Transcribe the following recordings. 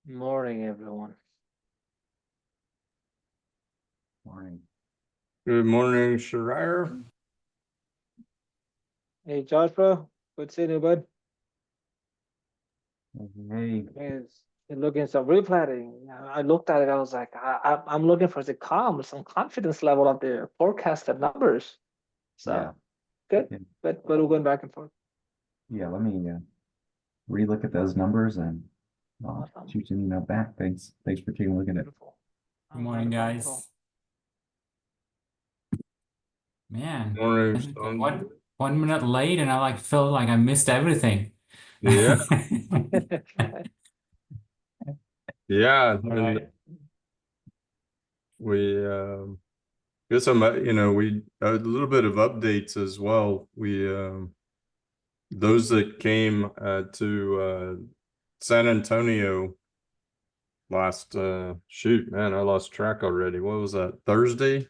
Morning, everyone. Morning. Good morning, Shariah. Hey, Joshua. Good seeing you, bud. Hey, It's looking some replanting. I looked at it. I was like, I'm looking for the some confidence level of the forecasted numbers. yeah, So good, yeah, but we're going back and forth. yeah. Let me relook at those numbers and I'll Awesome. shoot you an email back. Thanks for taking a look at it. Beautiful. Good morning, Wonderful. guys. Man, Morning, I think son. one minute late, and I felt like I missed everything. Yeah, Wonderful. yeah, All and right. we get some, we a little bit of updates as well. We those that came to San Antonio last shoot, man, I lost track already. What was that? Thursday?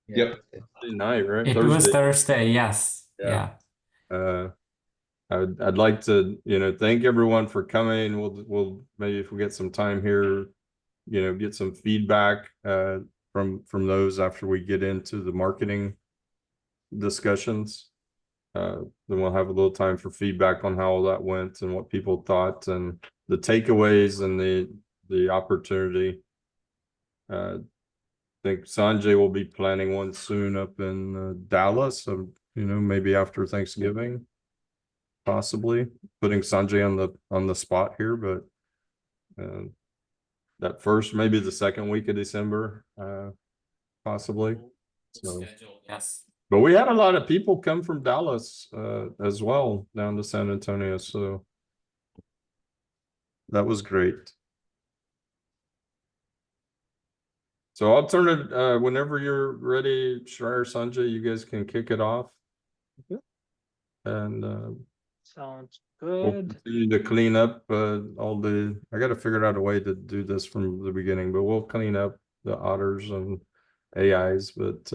Yep. Thursday night, right? It was Thursday, yes. Yeah. Yeah. I'd like to, thank everyone for coming. We'll maybe if we get some time here, get some feedback from those after we get into the marketing discussions. Then we'll have a little time for feedback on how all that went and what people thought and the takeaways and the opportunity. I think Sanjay will be planning one soon up in Dallas, so maybe after Thanksgiving. Possibly putting Sanjay on the spot here, but that first, maybe the second week of December, possibly. So, Yes. but we had a lot of people come from Dallas as well down to San Antonio, so that was great. So I'll turn it whenever you're ready, Shrier, Sanjay. You guys can kick it off. Okay. And Sounds we'll good. continue to clean up all the. I got to figure out a way to do this from the beginning, but we'll clean up the otters and AIs. But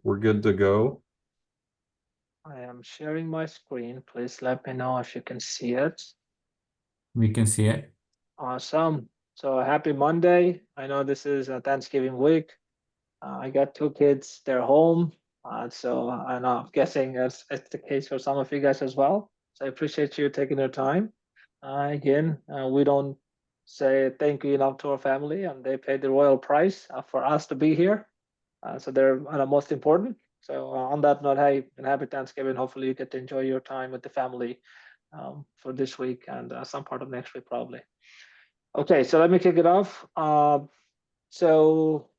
we're good to go. I am sharing my screen. Please let me know if you can see it. We can see it. Awesome. So happy Monday. I know this is a Thanksgiving week. I got two kids, they're home. So I know, I'm guessing it's the case for some of you guys as well. So I appreciate you taking your time. Again, we don't say thank you enough to our family, and they paid the royal price for us to be here. So they're most important. So on that note, hey, and happy Thanksgiving. Hopefully you get to enjoy your time with the family for this week and some part of next week probably. Okay, so let me kick it off. So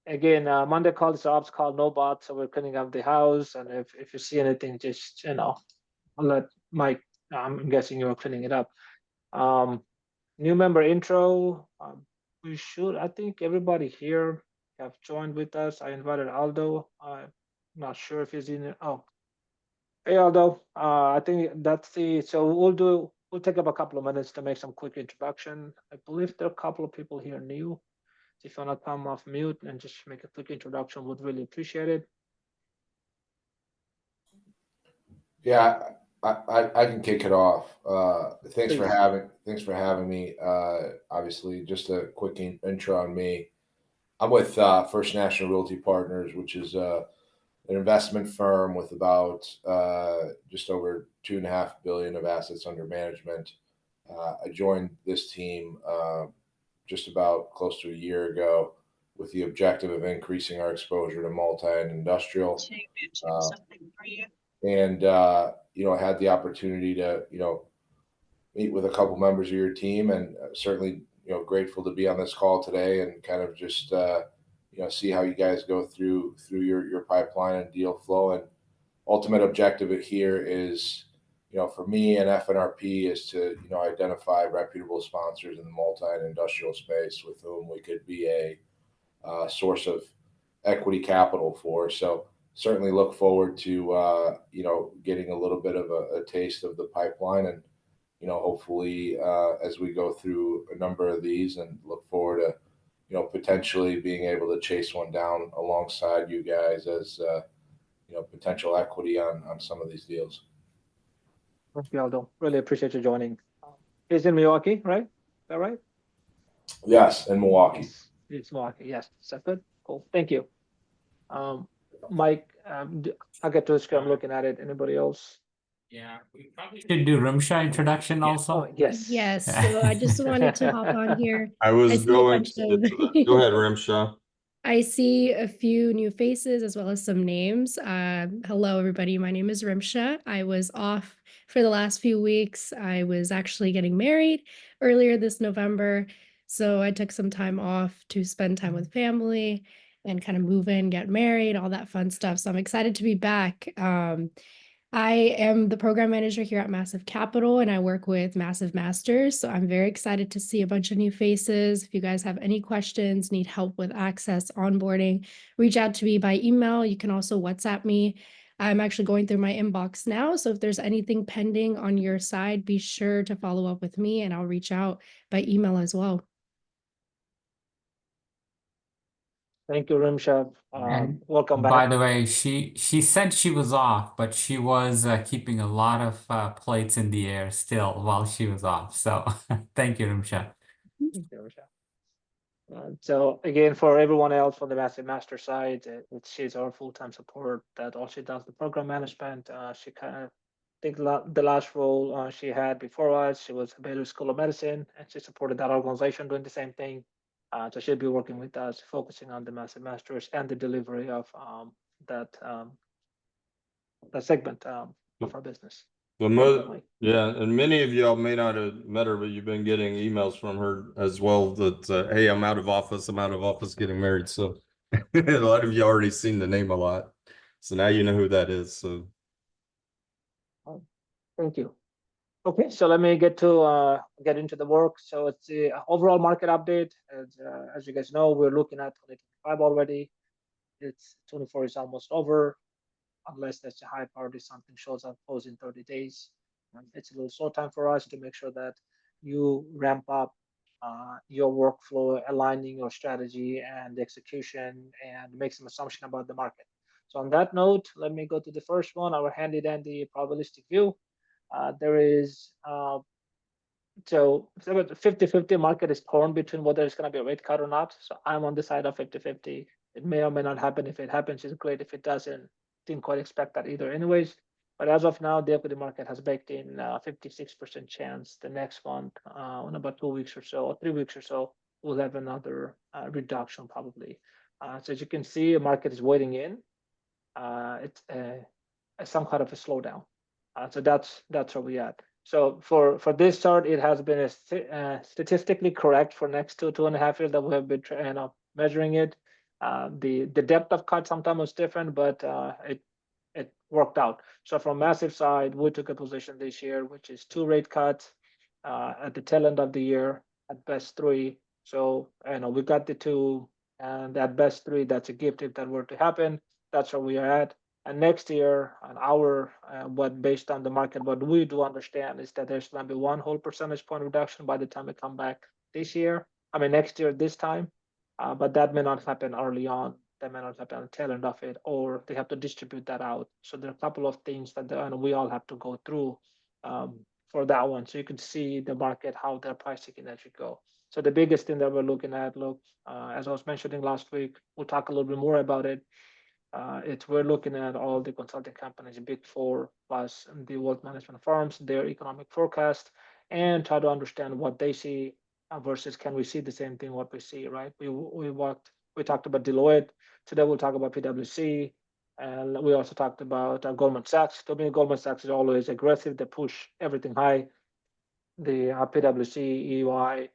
again, Monday call is ops call, no bot. So we're cleaning up the house. And if you see anything, just, I'll let Mike, I'm guessing you're cleaning it up. New member intro. I think everybody here have joined with us. I invited Aldo. I'm not sure if he's in it. Oh, hey Aldo. I think so we'll take up a couple of minutes to make some quick introduction. I believe there are a couple of people here new. If you want to come off mute and just make a quick introduction, would really appreciate it. Yeah, I can kick it off. Thanks for Please. having me. Obviously, just a quick intro on me. I'm with First National Realty Partners, which is an investment firm with about just over $2.5 billion of assets under management. I joined this team just about close to a year ago with the objective of increasing our exposure to multi and industrial. And I had the opportunity to meet with a couple members of your team, and certainly grateful to be on this call today and kind of just see how you guys go through your pipeline and deal flow. And ultimate objective here is for me and FNRP is to identify reputable sponsors in the multi and industrial space with whom we could be a source of equity capital for. So certainly look forward to getting a little bit of a taste of the pipeline, and hopefully as we go through a number of these, and look forward to potentially being able to chase one down alongside you guys as potential equity on some of these deals. Thank you, Aldo. Really appreciate you joining. He's in Milwaukee, right? Is that right? Yes, in Milwaukee. Yes, it's Milwaukee. Yes, is that good? Cool. Thank you. Mike, I'll get to the screen. I'm looking at it. Anybody else? Yeah, we probably should do Rimsha introduction also. Oh, yes. Yes, so I just wanted to hop on here. I was I see a going bunch to get to that. of- Go ahead, Rimsha. I see a few new faces as well as some names. Hello, everybody. My name is Rimsha. I was off for the last few weeks. I was actually getting married earlier this November. So I took some time off to spend time with family and kind of move in, get married, all that fun stuff. So I'm excited to be back. I am the program manager here at Massive Capital, and I work with Massive Masters. So I'm very excited to see a bunch of new faces. If you guys have any questions, need help with access, onboarding, reach out to me by email. You can also WhatsApp me. I'm actually going through my inbox now. So if there's anything pending on your side, be sure to follow up with me and I'll reach out by email as well. Thank you, Rimsha. And Welcome by back. the way, she said she was off, but she was keeping a lot of plates in the air still while she was off. So thank you, Rimsha. Thank you, Rimsha. So again, for everyone else on the Massive Master side, she's our full-time support. That all she does the program management. She kind of think the last role she had before us, she was at Baylor School of Medicine, and she supported that organization doing the same thing. So she'll be working with us, focusing on the Massive Masters and the delivery of that segment of our business. Well, yeah, and many of y'all may not have met her, but you've been getting emails from her as well that, hey, I'm out of office getting married. So a lot of you already seen the name a lot. So now you know who that is. So Thank you. Okay, so let me get into the work. So it's the overall market update. As you guys know, we're looking at 2025 already. It's 24 is almost over, unless there's a high priority, something shows up close in 30 days. It's a little slow time for us to make sure that you ramp up your workflow, aligning your strategy and execution, and make some assumption about the market. So on that note, let me go to the first one, our handy dandy probabilistic view. There is so about 50-50 market is torn between whether it's going to be a rate cut or not. So I'm on the side of 50-50. It may or may not happen. If it happens, it's great. If it doesn't, didn't quite expect that either anyways. But as of now, the equity market has baked in 56% chance the next month, in about 2 weeks or so, or 3 weeks or so, we'll have another reduction probably. So as you can see, the market is waiting in. It's some kind of a slowdown. So that's where we at. So for this chart, it has been statistically correct for next 2.5 years that we have been measuring it. The depth of cut sometimes was different, but it worked out. So from Massive side, we took a position this year, which is 2 rate cuts at the tail end of the year, at best 3. So we got the 2, and at best 3. That's a gift if that were to happen. That's where we are at. And next year, what based on the market, what we do understand is that there's going to be 1 whole percentage point reduction by the time we come back this year. I mean, next year, this time. But that may not happen early on. That may not happen on the tail end of it, or they have to distribute that out. So there are a couple of things that we all have to go through for that one. So you can see the market, how they're pricing it as you go. So the biggest thing that we're looking at, as I was mentioning last week, we'll talk a little bit more about it. We're looking at all the consulting companies, Big 4 plus the wealth management firms, their economic forecast, and try to understand what they see versus can we see the same thing what we see, right? We talked about Deloitte. Today we'll talk about PwC, and we also talked about Goldman Sachs. To me, Goldman Sachs is always aggressive. They push everything high. The PwC, EY,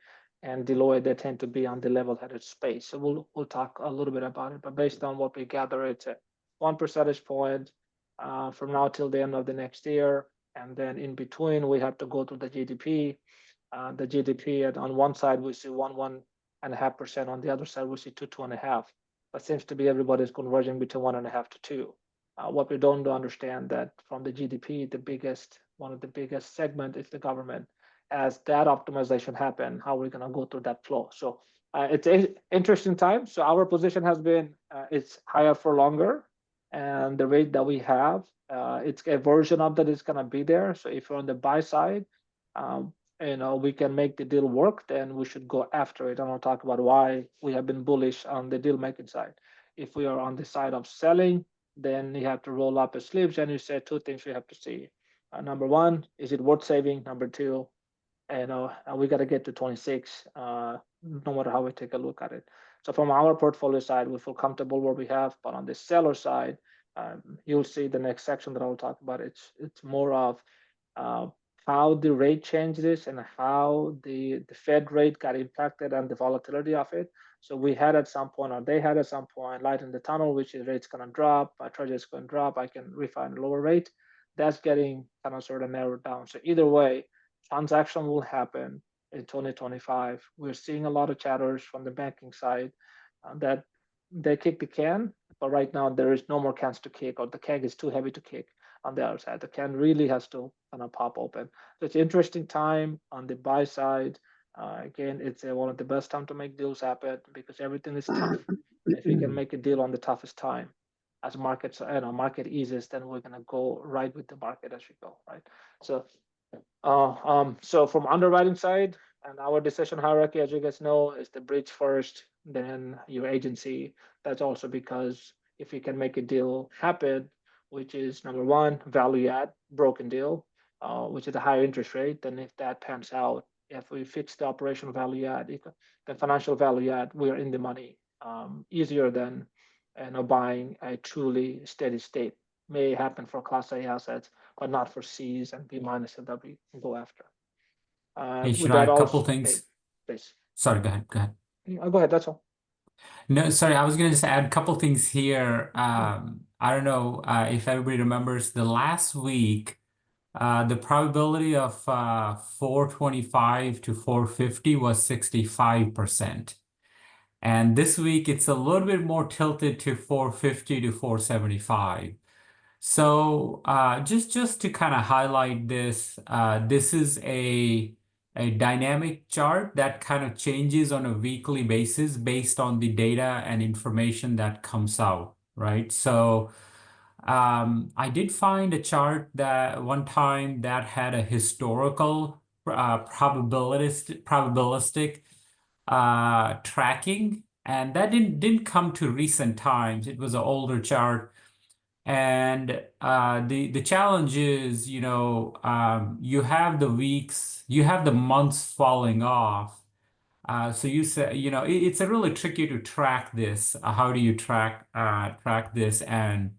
and Deloitte, they tend to be on the level-headed space. So we'll talk a little bit about it, but based on what we gather, it's a 1 percentage point from now till the end of the next year. And then in between, we have to go to the GDP. The GDP on one side, we see 1.5%. On the other side, we see 2.5. But seems to be everybody's converging between 1.5 to 2. What we don't understand that from the GDP, one of the biggest segment is the government. As that optimization happen, how we're going to go through that flow. So it's an interesting time. So our position has been it's higher for longer, and the rate that we have, it's a version of that is going to be there. So if you're on the buy side, we can make the deal work, then we should go after it. And I'll talk about why we have been bullish on the deal making side. If we are on the side of selling, then you have to roll up your sleeves and you say two things you have to see. Number one, is it worth saving? Number two, we got to get to 26, no matter how we take a look at it. So from our portfolio side, we feel comfortable where we have, but on the seller side, you'll see the next section that I'll talk about. It's more of how the rate changes and how the Fed rate got impacted and the volatility of it. So we had at some point, or they had at some point, light in the tunnel, which is rate's going to drop, my treasury is going to drop, I can refi a lower rate. That's getting kind of sort of narrowed down. So either way, transaction will happen in 2025. We're seeing a lot of chatters from the banking side that they kick the can, but right now there is no more cans to kick, or the keg is too heavy to kick on the other side. The can really has to kind of pop open. So it's an interesting time on the buy side. Again, it's one of the best time to make deals happen because everything is tough. If you can make a deal on the toughest time, as markets, market eases, then we're gonna go right with the market as we go, right? So, so from underwriting side and our decision hierarchy, as you guys know, is the bridge first, then your agency. That's also because if you can make a deal happen, which is number one, value add, broken deal, which is a higher interest rate, then if that pans out, if we fix the operational value add, the financial value add, we are in the money, easier than buying a truly steady state. May happen for Class A assets, but not for C's and B minus that we can go after. Hey, with should that I a couple also- things? Please. Sorry, go ahead. Go ahead. Go ahead, that's all. No, sorry, I was gonna just add a couple things here. I don't know if everybody remembers the last week, the probability of 425 to 450 was 65%. And this week it's a little bit more tilted to 450 to 475. So just to kind of highlight this, this is a dynamic chart that kind of changes on a weekly basis based on the data and information that comes out, right? So I did find a chart that one time that had a historical probabilistic tracking, and that didn't come to recent times. It was an older chart. And the challenge is, you have the weeks, you have the months falling off. So you say, it's a really tricky to track this. How do you track this? And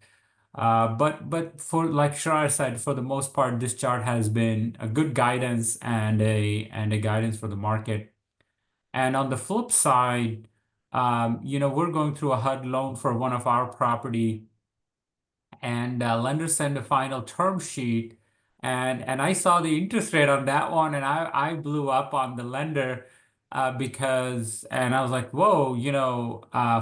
but for, like Shrar said, for the most part, this chart has been a good guidance and a guidance for the market. And on the flip side, we're going through a HUD loan for one of our property, and lender sent a final term sheet, and I saw the interest rate on that one, and I blew up on the lender because, and I was like, whoa,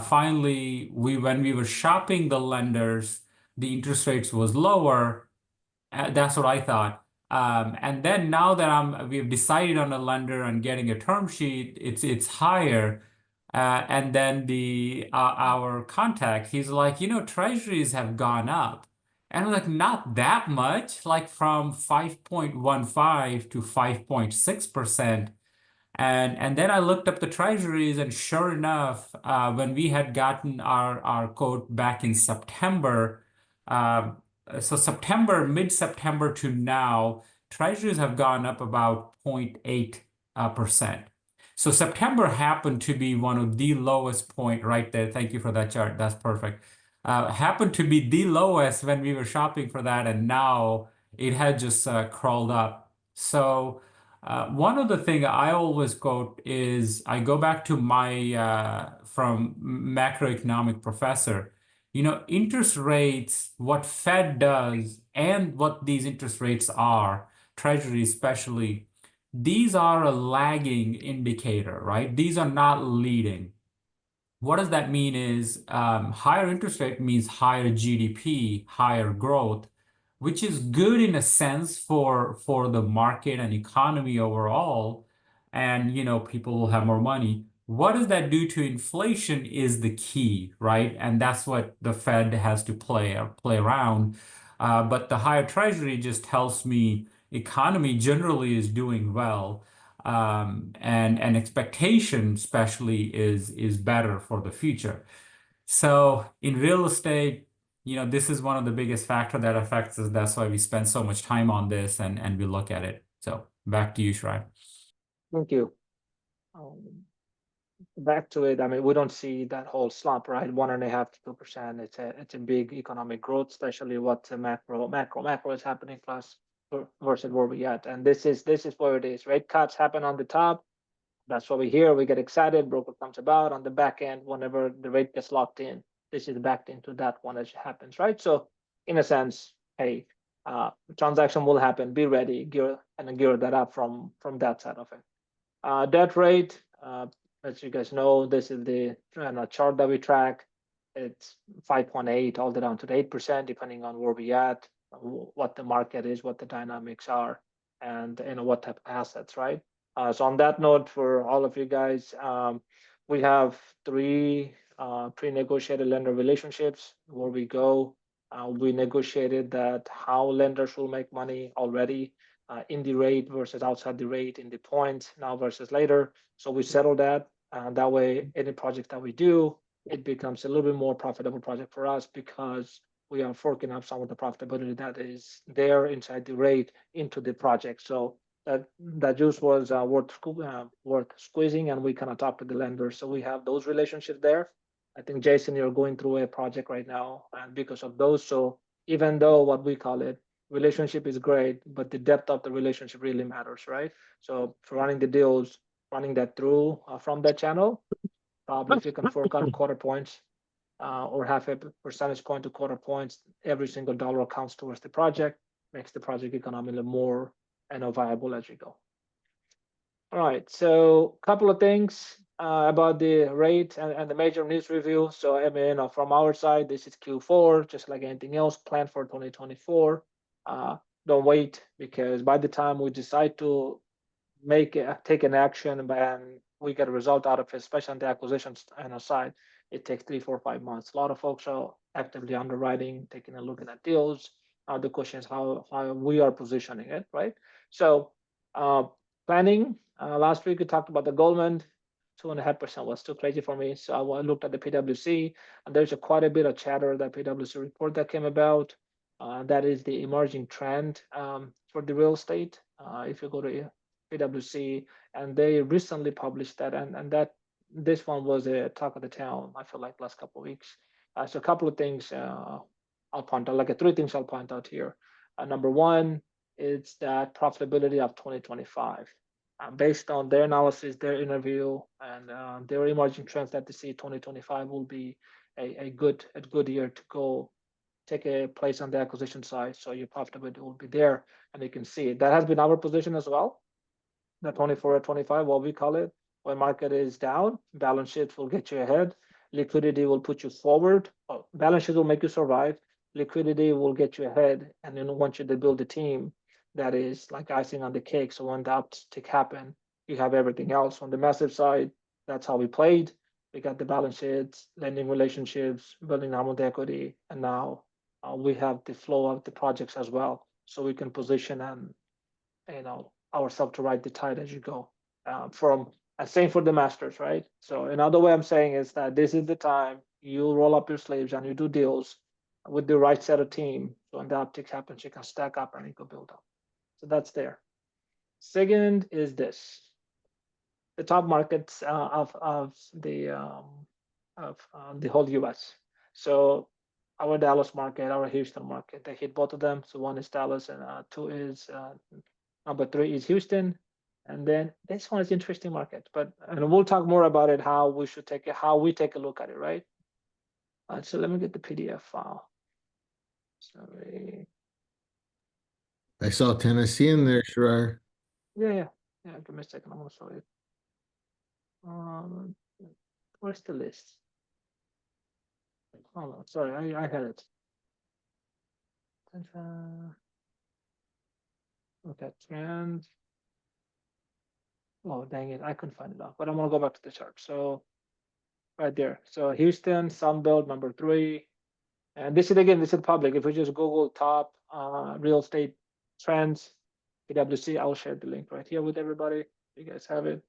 finally when we were shopping the lenders, the interest rates was lower. That's what I thought. And then now that we've decided on a lender and getting a term sheet, it's higher. And then our contact, he's like, treasuries have gone up. And I'm like, not that much, like from 5.15 to 5.6%. And then I looked up the treasuries, and sure enough, when we had gotten our quote back in September, so mid-September to now, treasuries have gone up about 0.8%. So September happened to be one of the lowest point right there. Thank you for that chart. That's perfect. Happened to be the lowest when we were shopping for that, and now it had just crawled up. So one of the things I always quote is, I go back to my from macroeconomic professor. Interest rates, what Fed does, and what these interest rates are, Treasury especially, these are a lagging indicator, right? These are not leading. What does that mean is higher interest rate means higher GDP, higher growth, which is good in a sense for the market and economy overall. And, people will have more money. What does that do to inflation is the key, right? And that's what the Fed has to play around. But the higher treasury just tells me economy generally is doing well, and expectation especially is better for the future. So in real estate, this is one of the biggest factor that affects us. That's why we spend so much time on this and we look at it. So back to you, Shrai. Thank you. Back to it. I mean, we don't see that whole slump, right? 1.5 to 2%. It's a big economic growth, especially what the macro is happening plus versus where we at. And this is where it is. Rate cuts happen on the top. That's what we hear. We get excited. Broker comes about on the back end. Whenever the rate gets locked in, this is backed into that one as it happens, right? So in a sense, hey, transaction will happen. Be ready. Gear that up from that side of it. Debt rate. As you guys know, this is the chart that we track. It's 5.8 all the way down to 8%, depending on where we at, what the market is, what the dynamics are, and what type of assets, right? So on that note, for all of you guys, we have 3 pre-negotiated lender relationships where we go. We negotiated that how lenders will make money already in the rate versus outside the rate, in the points now versus later. So we settled that. That way, any project that we do, it becomes a little bit more profitable project for us because we are forking up some of the profitability that is there inside the rate into the project. So that juice was worth squeezing, and we kind of talked to the lenders. So we have those relationships there. I think, Jason, you're going through a project right now, and because of those, so even though what we call it, relationship is great, but the depth of the relationship really matters, right? So for running the deals, running that through from that channel, probably if you can fork out quarter points or half a percentage point to quarter points, every single dollar counts towards the project, makes the project economically more viable as you go. All right, so a couple of things about the rate and the major news review. So I mean, from our side, this is Q4, just like anything else, planned for 2024. Don't wait, because by the time we decide to take an action and we get a result out of it, especially on the acquisitions side, it takes 3, 4, 5 months. A lot of folks are actively underwriting, taking a look at deals. The question is how we are positioning it, right? So planning, last week we talked about the Goldman, 2.5% was too crazy for me. So I looked at the PwC, and there's quite a bit of chatter, that PwC report that came about. That is the emerging trend for the real estate. If you go to PwC, and they recently published that, and that this one was a talk of the town, I feel like, last couple of weeks. So a couple of things I'll point out, like 3 things I'll point out here. Number one, it's that profitability of 2025. Based on their analysis, their interview, and their emerging trends that they see, 2025 will be a good year to go take a place on the acquisition side. So your profitability will be there, and you can see it. That has been our position as well. The 24 or 25, what we call it, when market is down, balance sheet will get you ahead. Liquidity will put you forward. Balance sheet will make you survive. Liquidity will get you ahead, and then want you to build a team that is like icing on the cake. So when the uptick happen, you have everything else. On the massive side, that's how we played. We got the balance sheets, lending relationships, building our own equity, and now we have the flow of the projects as well, so we can position and ourselves to ride the tide as you go. Same for the masters, right? So another way I'm saying is that this is the time you roll up your sleeves and you do deals with the right set of team. So when the uptick happens, you can stack up and you can build up. So that's there. Second is this: the top markets of the whole U.S. So our Dallas market, our Houston market, they hit both of them. So 1 is Dallas, and 2 is number 3 is Houston. And then this one is interesting market, and we'll talk more about it, how we take a look at it, right? So let me get the PDF file. Sorry. I saw Tennessee in there, Shrar. Yeah. Give me a second. I'm gonna show it. Where's the list? Hold on. Sorry, I had it. Okay, trend. Oh, dang it, I couldn't find it now, but I'm gonna go back to the chart. So right there. So Houston, Sunbelt, number 3. And this is public. If we just Google top real estate trends, PwC, I'll share the link right here with everybody. You guys have it.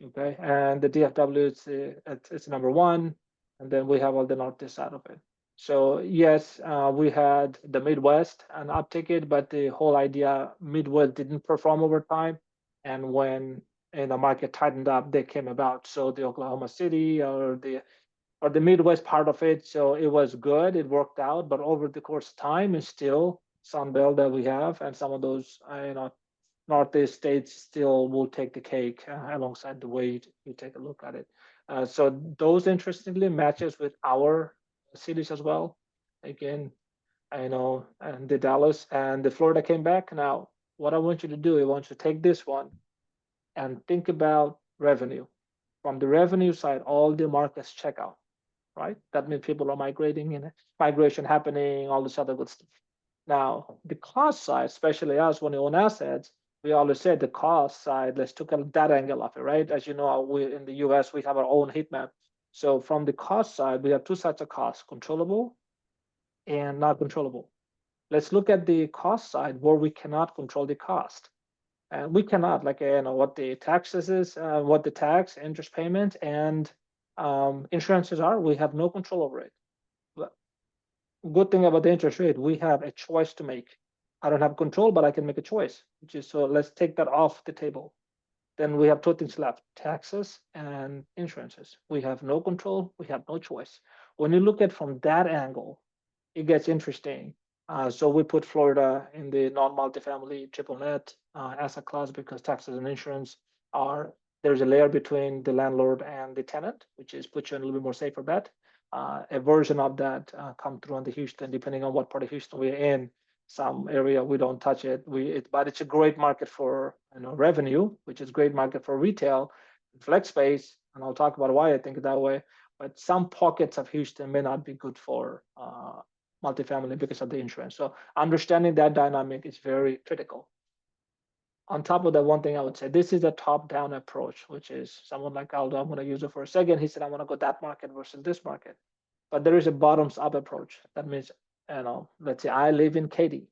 Okay, and the DFW it's number one, and then we have all the northeast side of it. So yes, we had the Midwest and uptick, but the whole idea Midwest didn't perform over time, and when the market tightened up, they came about. So the Oklahoma City or the Midwest part of it, so it was good, it worked out, but over the course of time, it's still Sunbelt that we have, and some of those Northeast states still will take the cake alongside the way you take a look at it. So those interestingly matches with our cities as well. Again, I know, and the Dallas and the Florida came back. Now, what I want you to do, I want you to take this one and think about revenue. From the revenue side, all the markets check out, right? That means people are migrating and migration happening, all this other good stuff. Now, the cost side, especially us when you own assets, we always said the cost side, let's look at that angle of it, right? As you know, we in the US, we have our own heat map. So from the cost side, we have two sides of cost, controllable and not controllable. Let's look at the cost side where we cannot control the cost. And we cannot, like, what the taxes is, what the tax, interest payment, and insurances are, we have no control over it. But good thing about the interest rate, we have a choice to make. I don't have control, but I can make a choice, which is, so let's take that off the table. Then we have two things left, taxes and insurances. We have no control, we have no choice. When you look at from that angle, it gets interesting. So we put Florida in the non-multifamily triple net asset class because taxes and insurance there's a layer between the landlord and the tenant, which is puts you in a little bit more safer bet. A version of that come through on the Houston, depending on what part of Houston we're in. Some area we don't touch it. But it's a great market for revenue, which is great market for retail, flex space, and I'll talk about why I think that way. But some pockets of Houston may not be good for multifamily because of the insurance. So understanding that dynamic is very critical. On top of that, one thing I would say, this is a top-down approach, which is someone like Aldo, I'm going to use it for a second. He said, I want to go that market versus this market. But there is a bottoms-up approach. That means, let's say I live in Katy.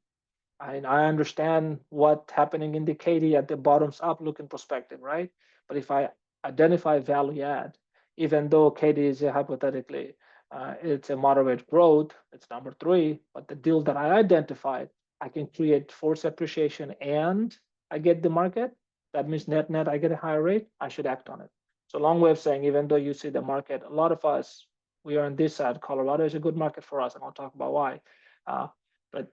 I understand what's happening in the Katy at the bottoms-up looking perspective, right? But if I identify value add, even though Katy is hypothetically, it's a moderate growth, it's number 3, but the deal that I identified, I can create force appreciation and I get the market. That means net, I get a higher rate, I should act on it. So long way of saying, even though you see the market, a lot of us, we are on this side, Colorado is a good market for us, and I'll talk about why. But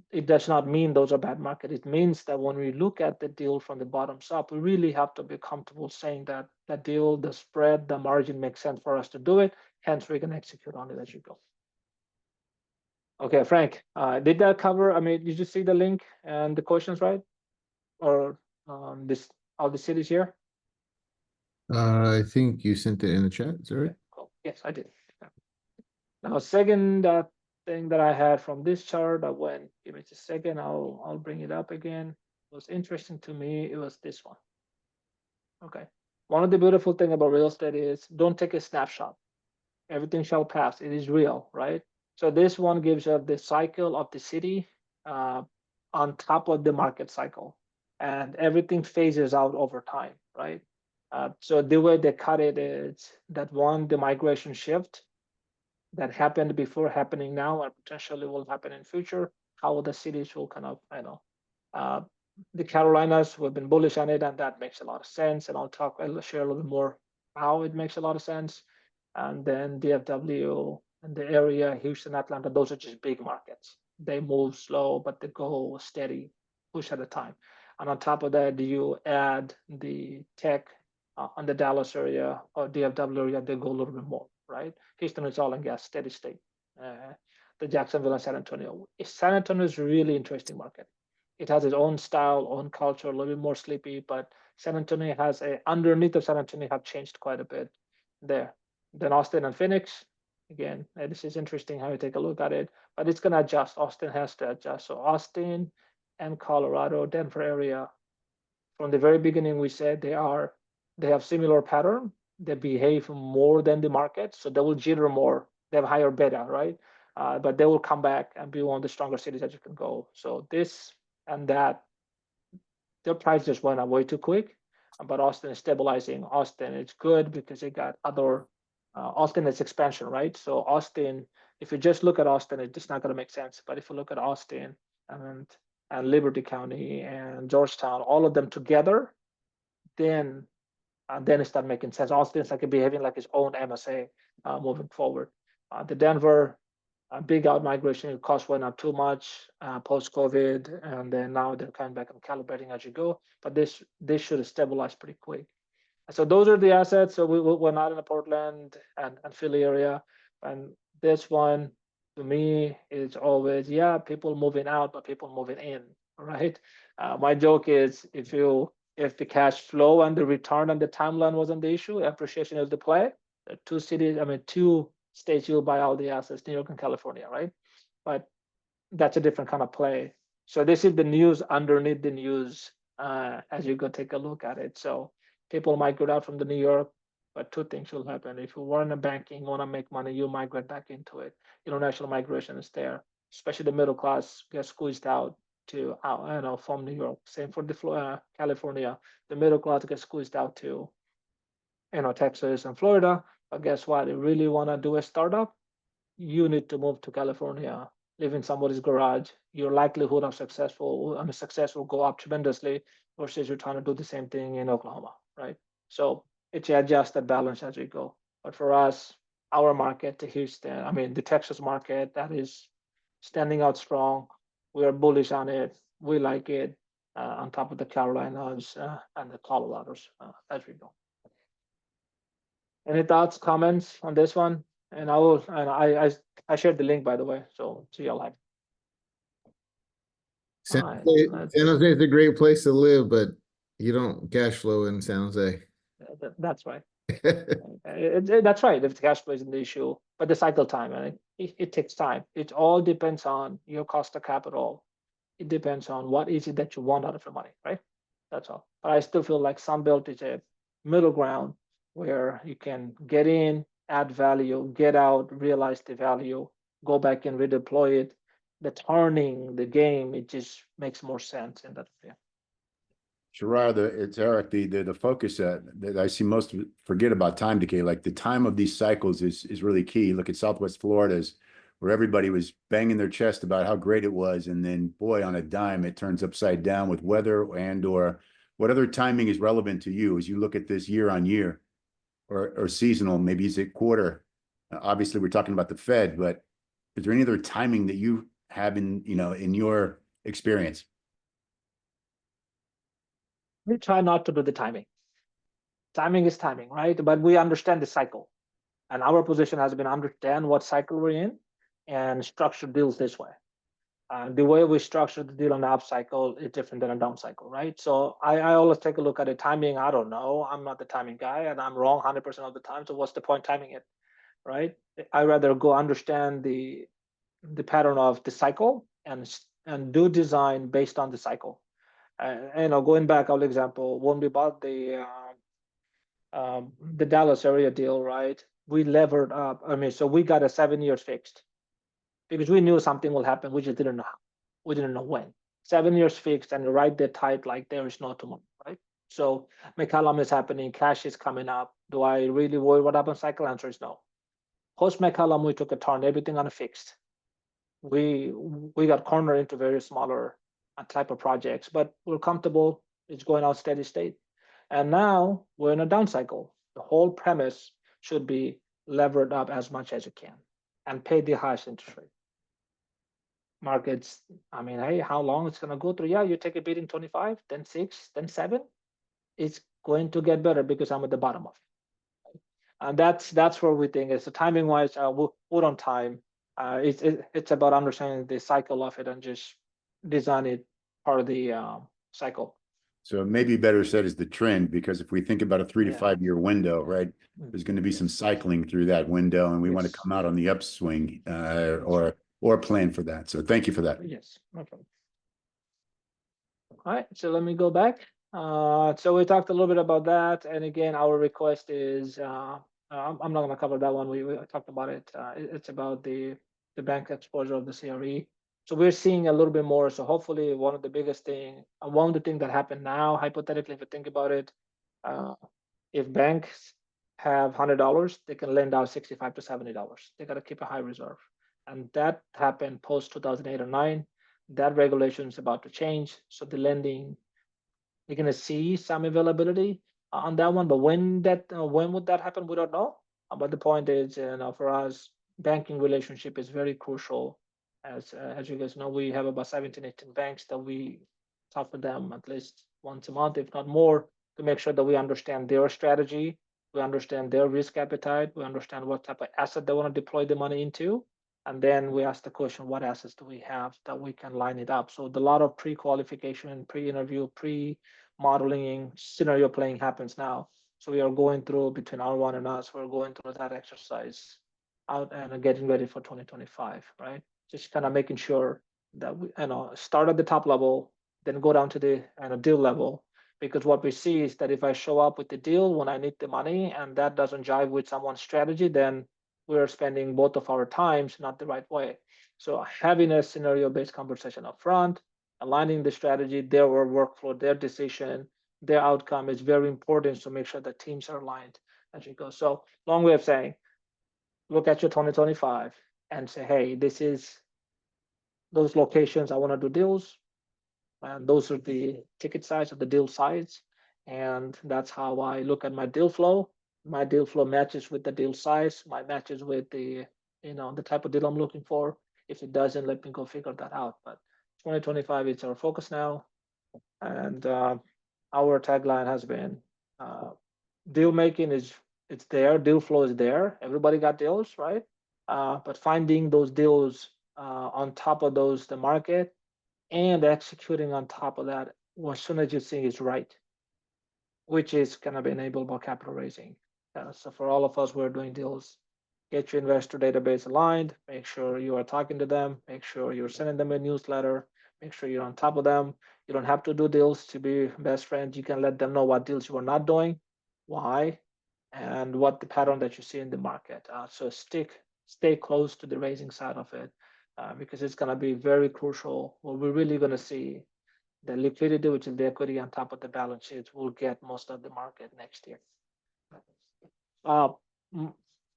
it does not mean those are bad market. It means that when we look at the deal from the bottoms up, we really have to be comfortable saying that the deal, the spread, the margin makes sense for us to do it. Hence, we can execute on it as you go. Okay, Frank, did that cover? I mean, did you see the link and the questions, right? Or all the cities here? I think you sent it in the chat, is that right? Okay, cool. Yes, I did. Now, second thing that I had from this chart, give me just a second, I'll bring it up again. It was interesting to me, it was this one. Okay. One of the beautiful thing about real estate is don't take a snapshot. Everything shall pass. It is real, right? So this one gives you the cycle of the city on top of the market cycle. And everything phases out over time, right? So the way they cut it is that the migration shift that happened before happening now and potentially will happen in future, how the cities will kind of, the Carolinas, we've been bullish on it, and that makes a lot of sense. And I'll share a little bit more how it makes a lot of sense. And then DFW and the area, Houston, Atlanta, those are just big markets. They move slow, but they go steady, push at a time. And on top of that, you add the tech on the Dallas area or DFW area, they go a little bit more, right? Houston is oil and gas, steady state. The Jacksonville and San Antonio. San Antonio is a really interesting market. It has its own style, own culture, a little bit more sleepy, but San Antonio has underneath of San Antonio have changed quite a bit there. Then Austin and Phoenix, again, this is interesting how you take a look at it, but it's going to adjust. Austin has to adjust. So Austin and Colorado, Denver area, from the very beginning, we said they have similar pattern. They behave more than the market, so they will jitter more. They have higher beta, right? but they will come back and be one of the stronger cities that you can go. So this and that, their price just went up way too quick. But Austin is stabilizing. Austin, it's good because it got other. Austin is expansion, right? So Austin, if you just look at Austin, it's just not going to make sense. But if you look at Austin and Liberty County and Georgetown, all of them together, then it starts making sense. Austin's like behaving like its own MSA moving forward. The Denver big out migration cost went up too much post COVID, and then now they're coming back and calibrating as you go. But this should have stabilized pretty quick. So those are the assets. So we're not in the Portland and Philly area, and this one to me is always people moving out, but people moving in, right? My joke is if the cash flow and the return and the timeline wasn't the issue, appreciation is the play. Two states you'll buy all the assets, New York and California, right? But that's a different kind of play. So this is the news underneath the news as you go take a look at it. So people migrate out from the New York, but two things will happen. If you were in the banking, want to make money, you migrate back into it. International migration is there, especially the middle class gets squeezed out to from New York. Same for the California, the middle class gets squeezed out to Texas and Florida. But guess what? If you really want to do a startup, you need to move to California, live in somebody's garage. Your likelihood of success will go up tremendously versus you're trying to do the same thing in Oklahoma, right? So it's adjust that balance as we go. But for us, our market, the Houston, the Texas market, that is standing out strong. We are bullish on it. We like it on top of the Carolinas and the Colorados as we go. Any thoughts, comments on this one? And I shared the link, by the way, so see y'all live. San Alright, Jose is a great place to live, but you don't cash flow in San Jose. That's right. That's right. If the cash flow isn't the issue, but the cycle time, it takes time. It all depends on your cost of capital. It depends on what is it that you want out of your money, right? That's all. But I still feel like Sunbelt is a middle ground where you can get in, add value, get out, realize the value, go back and redeploy it. The turning, the game, it just makes more sense in that area. Gerard, it's Eric. The focus that I see most forget about time decay. Like the time of these cycles is really key. Look at Southwest Florida's, where everybody was banging their chest about how great it was, and then boy, on a dime, it turns upside down with weather and/or what other timing is relevant to you as you look at this year on year, or seasonal. Maybe is it quarter? Obviously, we're talking about the Fed, but is there any other timing that you have in your experience? We try not to do the timing. Timing is timing, right? But we understand the cycle. And our position has been understand what cycle we're in and structure deals this way. The way we structure the deal on the up cycle is different than a down cycle, right? So I always take a look at the timing. I don't know. I'm not the timing guy, and I'm wrong 100% of the time. So what's the point timing it, right? I rather go understand the pattern of the cycle and do design based on the cycle. Going back, our example, when we bought the Dallas area deal, right? We levered up. So we got a 7 years fixed because we knew something will happen. We just didn't know how. We didn't know when. 7 years fixed, and right there tight, like there is no tomorrow, right? So McCallum is happening, cash is coming up. Do I really worry what happens? Cycle answer is no. Post McCallum, we took a turn, everything on a fixed. We got cornered into very smaller type of projects, but we're comfortable. It's going out steady state. And now we're in a down cycle. The whole premise should be levered up as much as you can and pay the highest interest rate. Markets, hey, how long it's going to go through? Yeah, you take a beat in 25, then 6, then 7. It's going to get better because I'm at the bottom of it. And that's where we think it's the timing wise, we're on time. It's about understanding the cycle of it and just design it part of the cycle. So maybe better said is the trend, because if we think about a 3 to 5 year window, right, there's going to be some cycling through that window, and we want to come out on the upswing or plan for that. So thank you for that. Yes, no problem. All right, so let me go back. So we talked a little bit about that, and again, our request is I'm not going to cover that one. We talked about it. It's about the the bank exposure of the CRE. So we're seeing a little bit more. So hopefully one of the biggest thing, one of the things that happen now, hypothetically, if you think about it, if banks have $100, they can lend out $65 to $70. They got to keep a high reserve. And that happened post 2008 or 9. That regulation is about to change. So the lending, you're going to see some availability on that one. But when would that happen? We don't know. But the point is, for us, banking relationship is very crucial. As you guys know, we have about 17, 18 banks that we talk with them at least once a month, if not more, to make sure that we understand their strategy, we understand their risk appetite, we understand what type of asset they want to deploy the money into. And then we ask the question, what assets do we have that we can line it up? So a lot of pre-qualification, pre-interview, pre-modeling, scenario playing happens now. So we are going through, between R1 and us, we're going through that exercise out and getting ready for 2025, right? Just kind of making sure that we, start at the top level, then go down to the deal level. Because what we see is that if I show up with the deal when I need the money and that doesn't jive with someone's strategy, then we're spending both of our times not the right way. So having a scenario-based conversation up front, aligning the strategy, their workflow, their decision, their outcome is very important to make sure that teams are aligned as you go. So long way of saying, look at your 2025 and say, hey, this is those locations I want to do deals. And those are the ticket size of the deal size. And that's how I look at my deal flow. My deal flow matches with the deal size. My matches with the, the type of deal I'm looking for. If it doesn't, let me go figure that out. But 2025 is our focus now. And our tagline has been deal making it's there, deal flow is there. Everybody got deals, right? But finding those deals on top of those, the market, and executing on top of that as soon as you think is right, which is going to be enabled by capital raising. So for all of us, we're doing deals. Get your investor database aligned. Make sure you are talking to them. Make sure you're sending them a newsletter. Make sure you're on top of them. You don't have to do deals to be best friends. You can let them know what deals you are not doing, why, and what the pattern that you see in the market. So stay close to the raising side of it. Because it's going to be very crucial. What we're really going to see, the liquidity, which is the equity on top of the balance sheet, will get most of the market next year. That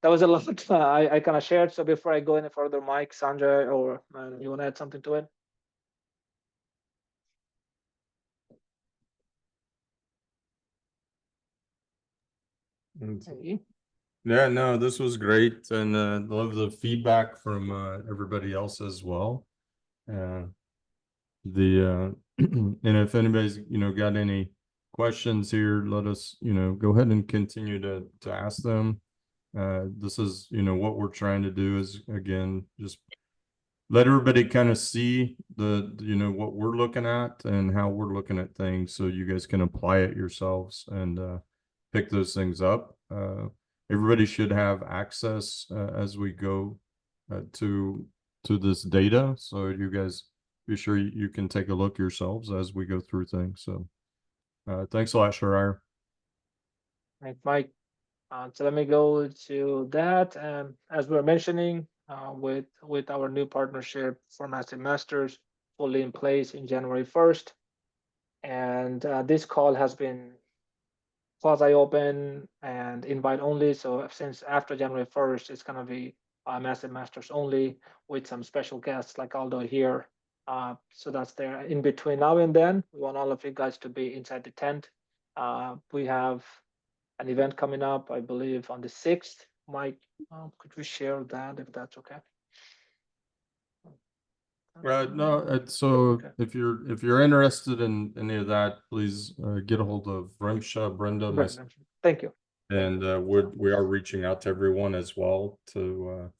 was a lot I kind of shared. So before I go any further, Mike, Sanjay, or you want to add something to it? Yeah, no, this was great, and love the feedback from everybody else as well. And if anybody's got any questions here, let us go ahead and continue to ask them. This is what we're trying to do is, again, just let everybody kind of see the what we're looking at and how we're looking at things, so you guys can apply it yourselves and pick those things up. Everybody should have access as we go to this data, so you guys be sure you can take a look yourselves as we go through things. So thanks a lot, Shariar. Thanks, Mike. So let me go to that. As we were mentioning, with our new partnership for Massive Masters fully in place in January 1st. And this call has been quasi-open and invite only. So since after January 1st, it's going to be Massive Masters only with some special guests like Aldo here. So that's there. In between now and then, we want all of you guys to be inside the tent. We have an event coming up, I believe, on the 6th. Mike, could we share that if that's okay? Right. No, so okay. If you're interested in any of that, please get a hold of Rimsha, Brenda, myself. Thank you. And we are reaching out to everyone as well to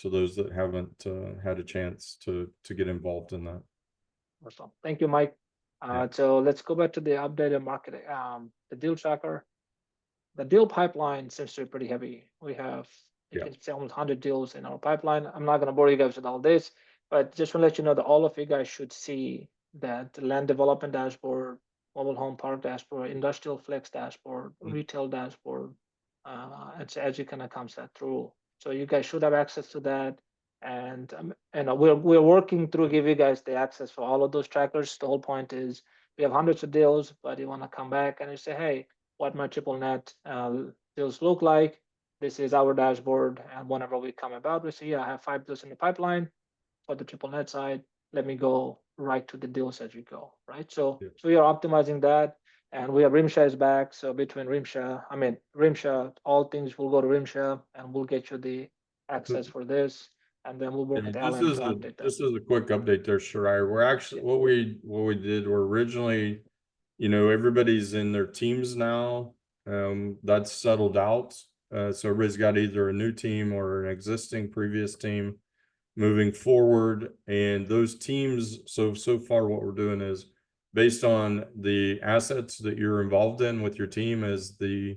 those that haven't had a chance to get involved in that. Awesome. Thank you, Mike. So let's go back to the updated marketing, the deal tracker. The deal pipeline seems to be pretty heavy. We have, you can say, almost 100 deals in our pipeline. I'm not going to bore you guys with all this, but just want to let you know that all of you guys should see that the land development dashboard, mobile home park dashboard, industrial flex dashboard, retail dashboard, as you kind of comes that through. So you guys should have access to that. And we're working through give you guys the access for all of those trackers. The whole point is we have hundreds of deals, but you want to come back and you say, hey, what my triple net deals look like. This is our dashboard, and whenever we come about, we say, yeah, I have 5 deals in the pipeline for the triple net side. Let me go right to the deals as you go, right? So, Yeah. so we are optimizing that, and we have Rimsha is back. So between Rimsha, all things will go to Rimsha, and we'll get you the access for this, and then we'll work with Just Alan as to a update that. just as a quick update there, Shariah, we're actually what we did, we're originally, everybody's in their teams now. That's settled out. So everybody's got either a new team or an existing previous team moving forward. And those teams, so far what we're doing is based on the assets that you're involved in with your team is the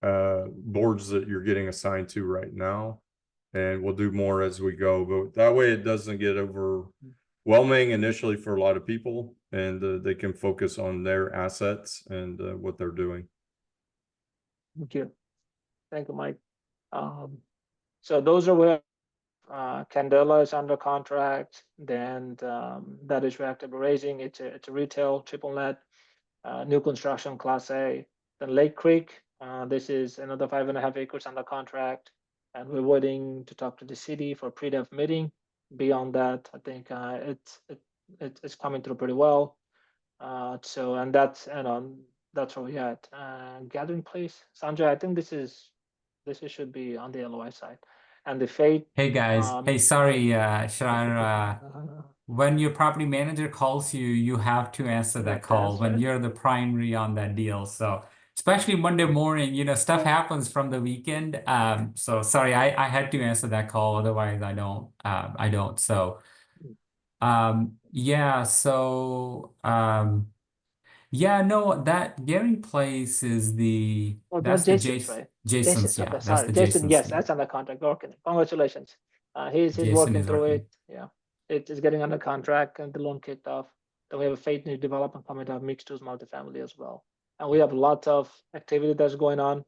boards that you're getting assigned to right now. And we'll do more as we go, but that way it doesn't get overwhelming initially for a lot of people, and they can focus on their assets and what they're doing. Thank you, Mike. So those are where Candela is under contract. Then that is reactive raising. It's a retail triple net, new construction class A. Then Lake Creek, this is another 5.5 acres under contract, and we're waiting to talk to the city for pre-dev meeting. Beyond that, I think it's coming through pretty well. So, and that's that's where we at. Gathering Place, Sanjay, I think this should be on the LOI side, and the Fate. Hey guys, hey, sorry, Shrar, when your property manager calls you, you have to answer that call when you're the primary on that deal. So especially Monday morning, stuff happens from the weekend. So sorry, I had to answer that call, otherwise I don't. So yeah, so yeah, no, that Gathering Place is that's the Jason's, right? Jason's, yeah, okay, that's sorry, the Jason. Jason's Yes, deal. that's under contract. Okay, congratulations. He's Jason working is through working. it. Yeah, it is getting under contract, and the loan kicked off. Then we have a Fate new development coming up, mixed use multifamily as well, and we have a lot of activity that's going on.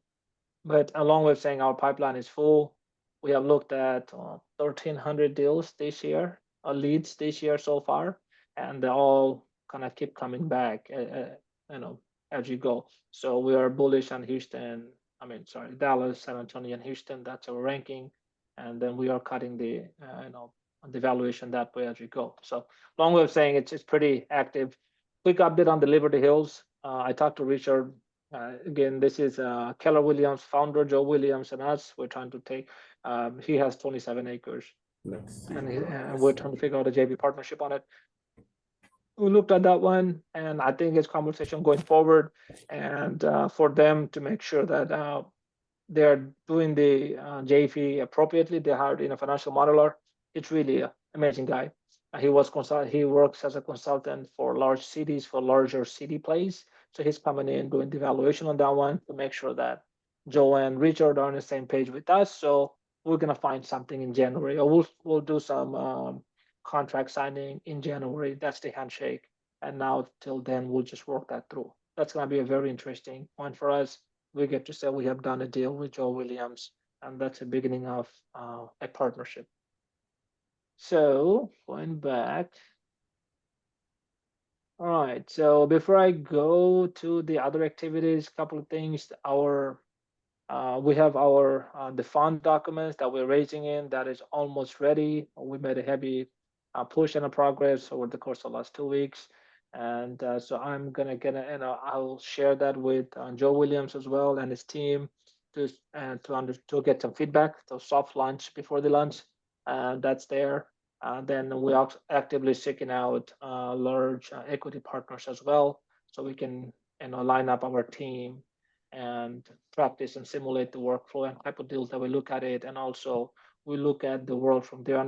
But along with saying our pipeline is full, we have looked at 1,300 deals this year, leads this year so far, and they all kind of keep coming back, as you go. So we are bullish on Houston. Dallas, San Antonio, and Houston. That's our ranking, and then we are cutting the the valuation that way as we go. So long way of saying it's pretty active. Quick update on the Liberty Hills. I talked to Richard. Again, this is Keller Williams founder, Joe Williams, and us. We're trying to take. He has 27 acres, and we're trying to figure out a JV partnership on it. We looked at that one, and I think it's conversation going forward, and for them to make sure that they're doing the JV appropriately. They hired in a financial modeler. It's really an amazing guy. He works as a consultant for large cities, for larger city plays. So he's coming in doing the evaluation on that one to make sure that Joe and Richard are on the same page with us. So we're gonna find something in January, or we'll do some contract signing in January. That's the handshake. And now till then, we'll just work that through. That's gonna be a very interesting point for us. We get to say we have done a deal with Joe Williams, and that's the beginning of a partnership. So going back. All right, so before I go to the other activities, a couple of things. We have our the fund documents that we're raising in that is almost ready. We made a heavy push and a progress over the course of the last 2 weeks, and so I'm gonna I'll share that with Joe Williams as well and his team to get some feedback. So soft launch before the lunch, that's there. Then we are actively seeking out large equity partners as well, so we can line up our team and practice and simulate the workflow and type of deals that we look at it. And also we look at the world from their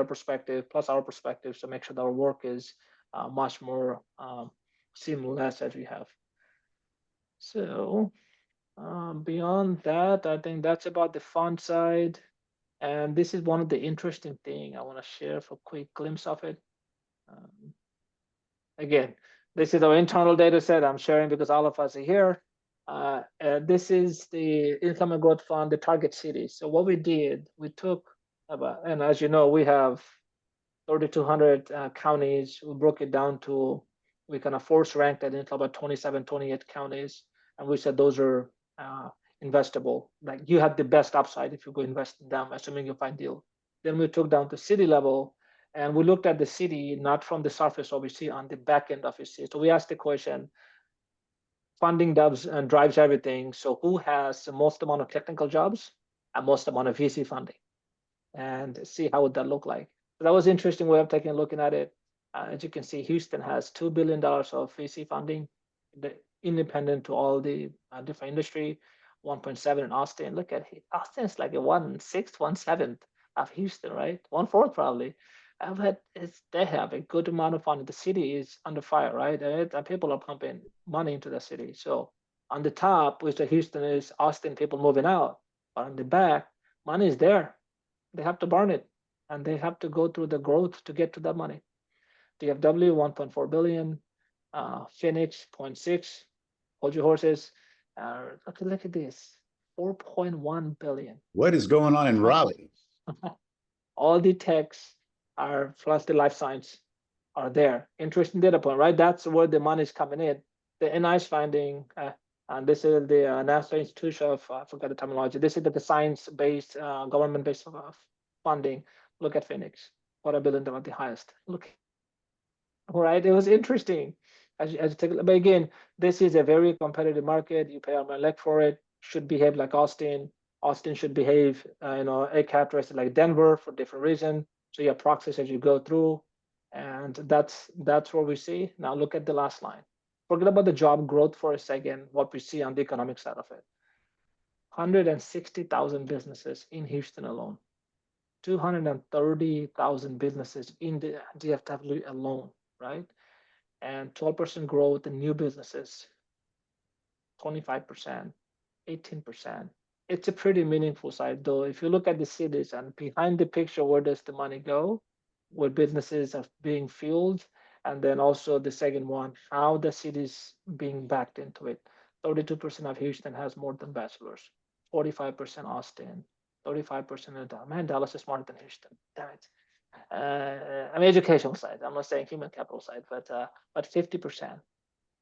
perspective plus our perspective, to make sure that our work is much more seamless as we have. So beyond that, I think that's about the fund side. And this is one of the interesting thing I want to share for a quick glimpse of it. Again, this is our internal data set I'm sharing because all of us are here. This is the Income and Growth Fund, the target cities. So what we did, we took And as you know, we have 3,200 counties. We broke it down to, we kind of force ranked that into about 27, 28 counties. And we said those are investable. Like you have the best upside if you go invest in them, assuming you find deal. Then we took down to city level and we looked at the city, not from the surface, obviously, on the back end of the city. So we asked the question, funding drives everything. So who has the most amount of technical jobs and most amount of VC funding? And see how would that look like. So that was interesting way of taking a looking at it. As you can see, Houston has $2 billion of VC funding, independent to all the different industry. 1.7 in Austin. Look at Austin's like a 1/6, 1/7 of Houston, right? 1/4 probably. But they have a good amount of funding. The city is under fire, right? And people are pumping money into the city. So on the top, which the Houston is Austin, people moving out. But on the back, money is there. They have to burn it, and they have to go through the growth to get to that money. DFW 1.4 billion, Phoenix 0.6. Hold your horses. Look at this, 4.1 billion. What is going on in Raleigh? All the techs are plus the life science are there. Interesting data point, right? That's where the money is coming in. The NIH finding, and this is the National Institute of, I forgot the terminology. This is the science-based, government-based funding. Look at Phoenix, $250 million, the highest. Look, all right, it was interesting. As you take a look, but again, this is a very competitive market. You pay a leg for it. Should behave like Austin. Austin should behave, a characteristic like Denver for different reason. So you have proxies as you go through, and that's what we see. Now look at the last line. Forget about the job growth for a second. What we see on the economic side of it. 160,000 businesses in Houston alone. 230,000 businesses in the DFW alone, right? And 12% growth in new businesses, 25%, 18%. It's a pretty meaningful side, though. If you look at the cities and behind the picture, where does the money go? Where businesses are being fueled, and then also the second one, how the city's being backed into it. 32% of Houston has more than bachelors, 45% Austin, 35% of Dallas. Man, Dallas is smarter than Houston. Damn it. I mean, educational side. I'm not saying human capital side, but 50%.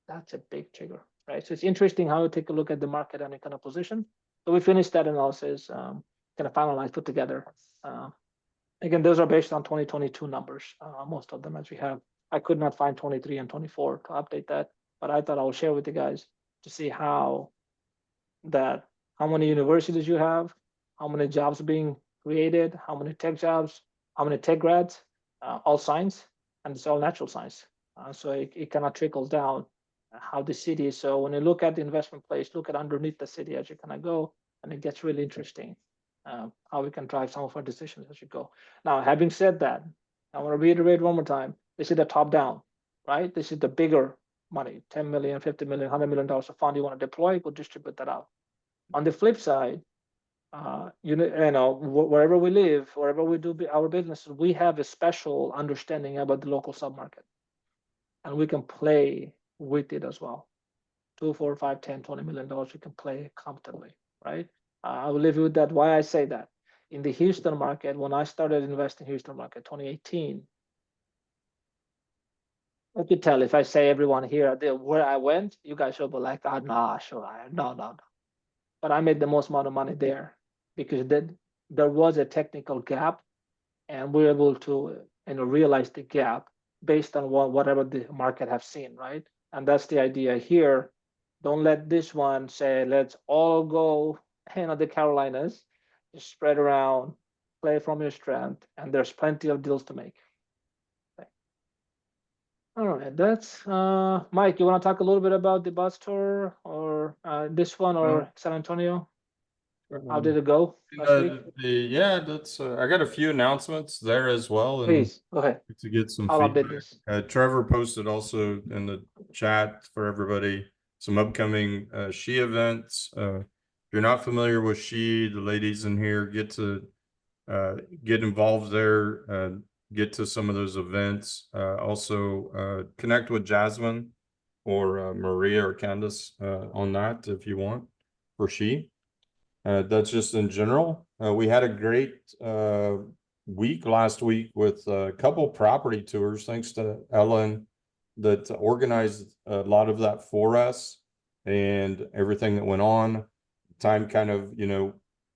That's a big trigger, right? So it's interesting how you take a look at the market and kind of position. So we finished that analysis, kind of finalized, put together. Again, those are based on 2022 numbers, most of them as we have. I could not find 23 and 24 to update that, but I thought I will share with you guys to see how many universities you have, how many jobs are being created, how many tech jobs, how many tech grads, all science, and it's all natural science. So it kind of trickles down how the city is. So when you look at the investment place, look at underneath the city as you kind of go, and it gets really interesting how we can drive some of our decisions as you go. Now, having said that, I want to reiterate one more time. This is the top down, right? This is the bigger money, 10 million, 50 million, $100 million of fund you want to deploy, go distribute that out. On the flip side, wherever we live, wherever we do our business, we have a special understanding about the local submarket, and we can play with it as well. 2, 4, 5, 10, $20 million, we can play comfortably, right? I will leave you with that. Why I say that. In the Houston market, when I started investing in Houston market, 2018, I could tell if I say everyone here where I went, you guys will be like, oh, nah, sure, no. But I made the most amount of money there because there was a technical gap, and we were able to realize the gap based on whatever the market have seen, right? And that's the idea here. Don't let this one say, let's all go, the Carolinas, just spread around, play from your strength, and there's plenty of deals to make. Okay. All right, that's Mike. You want to talk a little bit about the bus tour, or this one, or San Antonio? How did it go last week? Yeah, that's I got a few announcements there as well. And please go ahead to get some I'll feedback. update this. Trevor posted also in the chat for everybody some upcoming SHE events. If you're not familiar with SHE, the ladies in here get to get involved there, get to some of those events. Also connect with Jasmine or Maria or Candace on that if you want for SHE. That's just in general. We had a great week last week with a couple property tours, thanks to Ellen that organized a lot of that for us and everything that went on. Time kind of,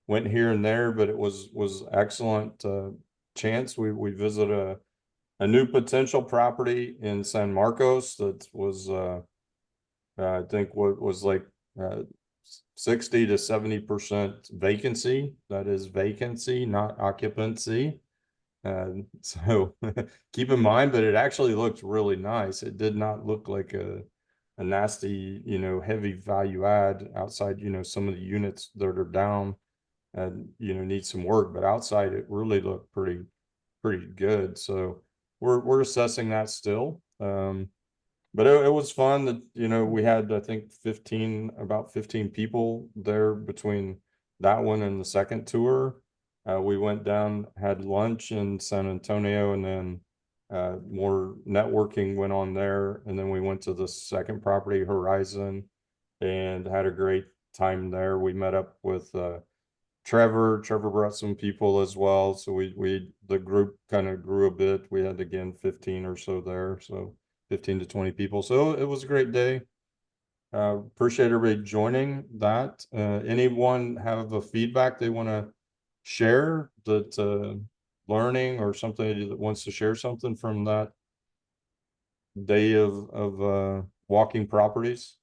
went here and there, but it was excellent chance. We visited a new potential property in San Marcos that was I think what was like 60 to 70% vacancy. That is vacancy, not occupancy. So keep in mind, but it actually looked really nice. It did not look like a nasty, heavy value add outside, some of the units that are down and, need some work, but outside it really looked pretty good. So we're assessing that still. But it was fun that, we had, I think, about 15 people there between that one and the second tour. We went down, had lunch in San Antonio, and then more networking went on there. And then we went to the second property, Horizon, and had a great time there. We met up with Trevor. Trevor brought some people as well. So the group kind of grew a bit. We had, again, 15 or so there. So 15 to 20 people. So it was a great day. Appreciate everybody joining that. Anyone have a feedback they want to share that learning or something that wants to share something from that day of walking properties?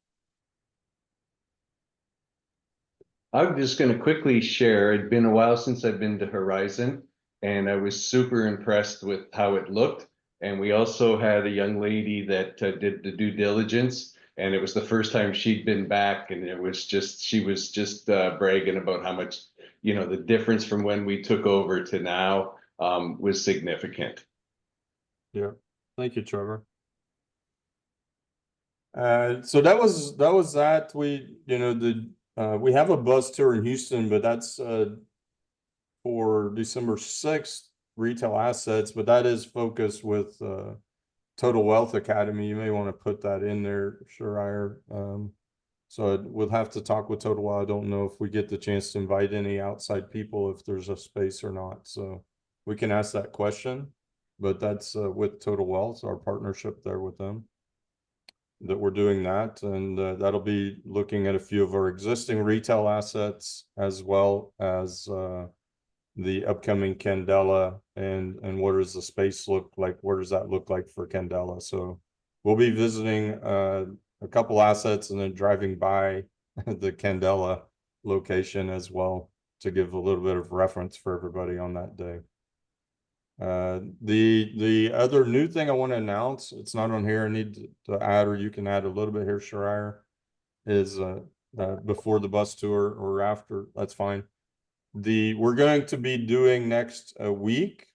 I'm just going to quickly share. It'd been a while since I've been to Horizon, and I was super impressed with how it looked. And we also had a young lady that did the due diligence, and it was the first time she'd been back, and she was just bragging about how much, the difference from when we took over to now was significant. Yeah, thank you, Trevor. So that was that. We, we have a bus tour in Houston, but that's for December 6th, retail assets, but that is focused with Total Wealth Academy. You may want to put that in there, Schreier. So we'll have to talk with Total Wealth. I don't know if we get the chance to invite any outside people, if there's a space or not. So we can ask that question, but that's with Total Wealth, our partnership there with them, that we're doing that. And that'll be looking at a few of our existing retail assets, as well as the upcoming Candela, and what does the space look like? Where does that look like for Candela? So we'll be visiting a couple assets and then driving by the Candela location as well, to give a little bit of reference for everybody on that day. The other new thing I want to announce, it's not on here, I need to add, or you can add a little bit here, Schreier, is before the bus tour or after, that's fine. We're going to be doing next week,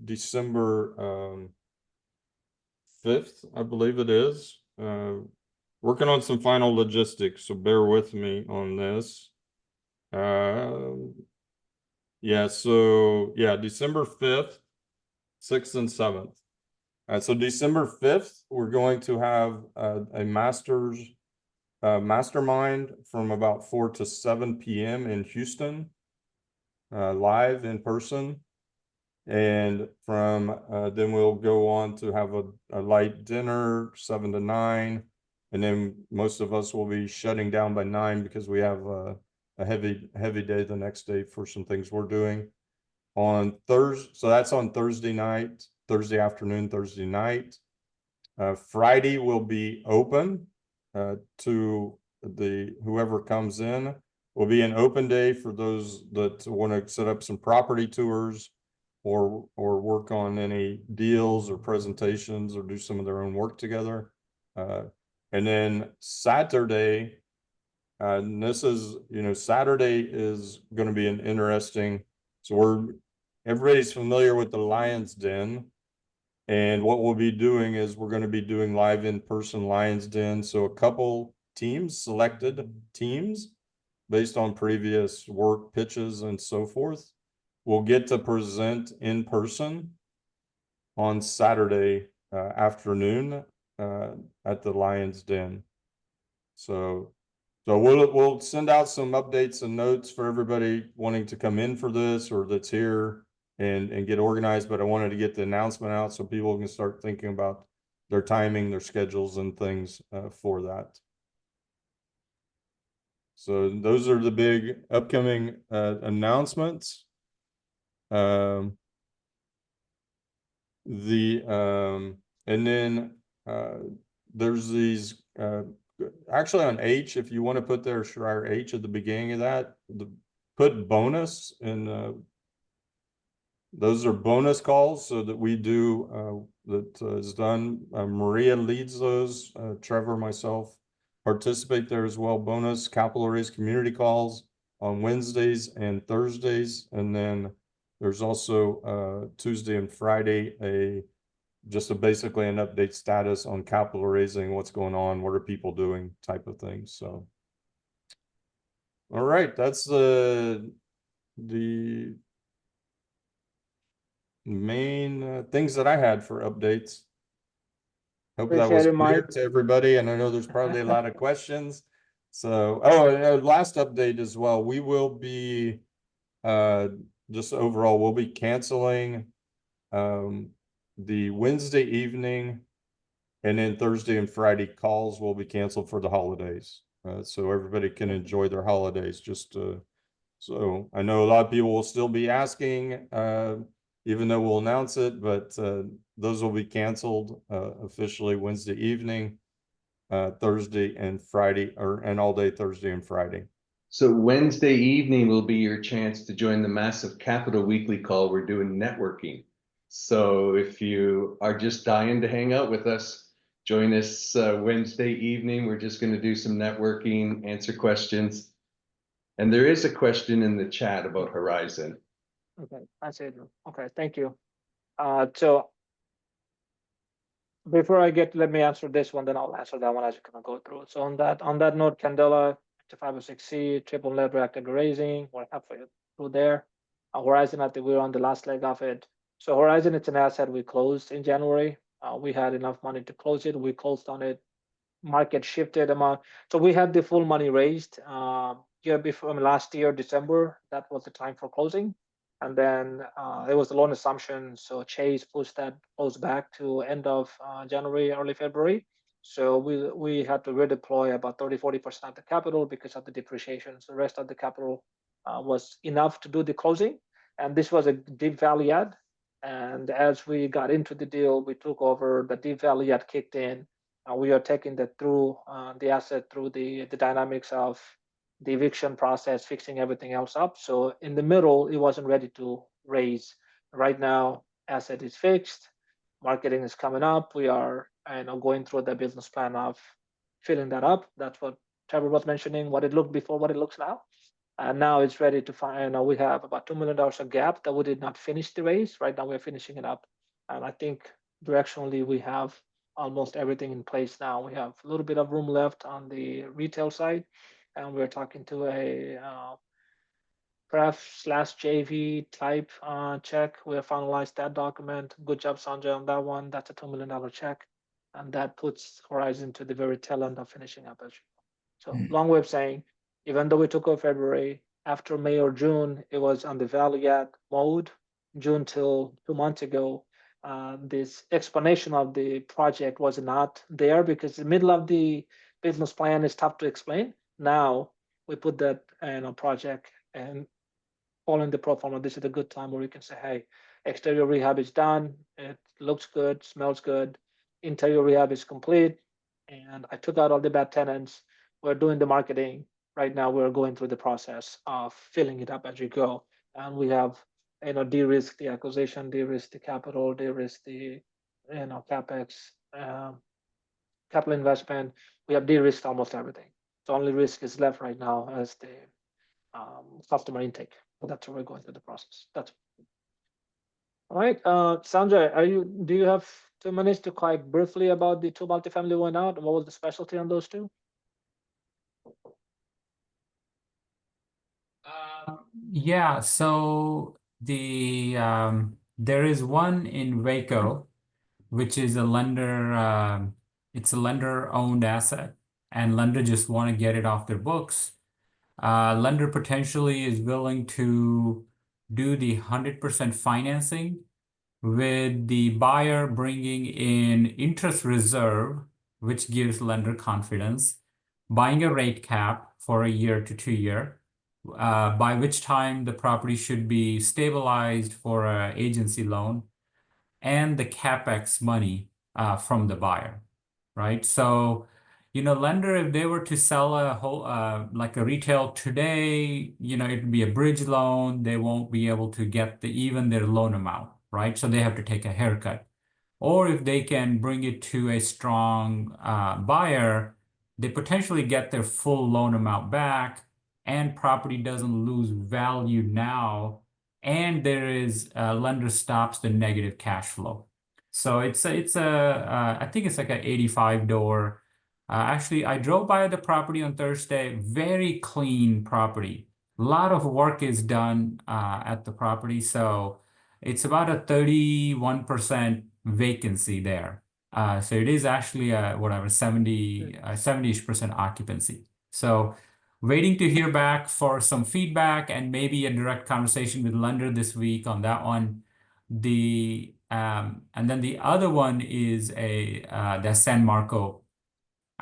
December 5th, I believe it is. Working on some final logistics, so bear with me on this. Yeah, so yeah, December 5th, 6th and 7th. So December 5th, we're going to have a mastermind from about 4 to 7 p.m. in Houston. Live in person, and from then we'll go on to have a light dinner 7 to 9, and then most of us will be shutting down by 9 because we have a heavy day the next day for some things we're doing on Thursday. So that's on Thursday afternoon, Thursday night. Friday will be open to whoever comes in. Will be an open day for those that want to set up some property tours or work on any deals or presentations or do some of their own work together. And then Saturday, and this is, Saturday is going to be an interesting, so everybody's familiar with the Lions Den. And what we'll be doing is we're going to be doing live in-person Lions Den. So a couple selected teams, based on previous work pitches and so forth, we'll get to present in person on Saturday afternoon at the Lions Den. So So we'll send out some updates and notes for everybody wanting to come in for this or that's here and get organized, but I wanted to get the announcement out so people can start thinking about their timing, their schedules and things for that. So those are the big upcoming announcements. And then there's these actually on H, if you want to put their Schreier H at the beginning of that, put bonus, and those are bonus calls so that we do that is done. Maria leads those. Trevor, myself participate there as well. Bonus capital raise community calls on Wednesdays and Thursdays, and then there's also Tuesday and Friday just basically an update status on capital raising, what's going on, what are people doing, type of thing. So, all right, that's the main things that I had for updates. Hope that was Appreciate it, clear Mike. to everybody, and I know there's probably a lot of questions. So, and last update as well. We will be just overall, we'll be canceling the Wednesday evening and then Thursday and Friday calls will be canceled for the holidays. So everybody can enjoy their holidays. So I know a lot of people will still be asking, even though we'll announce it, but those will be canceled officially Wednesday evening, Thursday and Friday, and all day Thursday and Friday. So Wednesday evening will be your chance to join the Massive Capital Weekly Call. We're doing networking. So if you are just dying to hang out with us, join us Wednesday evening. We're just going to do some networking, answer questions. And there is a question in the chat about Horizon. Okay, I see it. Okay, thank you. So before let me answer this one, then I'll answer that one as you kind of go through. So on that note, Candela, 506C, triple net reactive raising, we're halfway through there. Horizon, I think we're on the last leg of it. So Horizon, it's an asset we closed in January. We had enough money to close it. We closed on it. Market shifted amount. So we had the full money raised year before, last year, December. That was the time for closing. And then it was the loan assumption. So Chase pushed that close back to end of January, early February. So we had to redeploy about 30-40% of the capital because of the depreciation. So the rest of the capital was enough to do the closing. And this was a deep value add. And as we got into the deal, we took over, the deep value add kicked in. We are taking that through the asset through the dynamics of the eviction process, fixing everything else up. So in the middle, it wasn't ready to raise. Right now, asset is fixed, marketing is coming up. We are going through the business plan of filling that up. That's what Trevor was mentioning, what it looked before, what it looks now. And now it's ready to find, we have about $2 million of gap that we did not finish the raise. Right now we're finishing it up. And I think directionally we have almost everything in place now. We have a little bit of room left on the retail side, and we're talking to a pref/JV type check. We have finalized that document. Good job, Sanjay, on that one. That's a $2 million check, and that puts Horizon to the very tail end of finishing up. So long way of saying, even though we took over February, after May or June, it was on the value add mode. June till 2 months ago, this explanation of the project was not there because the middle of the business plan is tough to explain. Now we put that in a project and following the pro forma, this is a good time where we can say, hey, exterior rehab is done. It looks good, smells good. Interior rehab is complete. And I took out all the bad tenants. We're doing the marketing. Right now, we're going through the process of filling it up as you go. And we have, de-risk the acquisition, de-risk the capital, de-risk the, CapEx, capital investment. We have de-risked almost everything. The only risk is left right now as the customer intake. That's where we're going through the process. That's all right. Sanjay, do you have 2 minutes to quite briefly about the two multifamily went out? What was the specialty on those two? Yeah, so there is one in Waco, which is a lender, it's a lender-owned asset. and lender just want to get it off their books, lender potentially is willing to do the 100% financing with the buyer bringing in interest reserve, which gives lender confidence, buying a rate cap for a year to 2 year, by which time the property should be stabilized for an agency loan, and the CapEx money from the buyer, right? So, lender, if they were to sell a whole, like a retail today, it'd be a bridge loan. They won't be able to get even their loan amount, right? So they have to take a haircut. Or if they can bring it to a strong buyer, they potentially get their full loan amount back, and property doesn't lose value now, and there is lender stops the negative cash flow. So I think it's like an 85 door. Actually, I drove by the property on Thursday. Very clean property. A lot of work is done at the property, so it's about a 31% vacancy there. So it is actually a 70-ish% occupancy. So waiting to hear back for some feedback and maybe a direct conversation with lender this week on that one. And then the other one is the San Marco.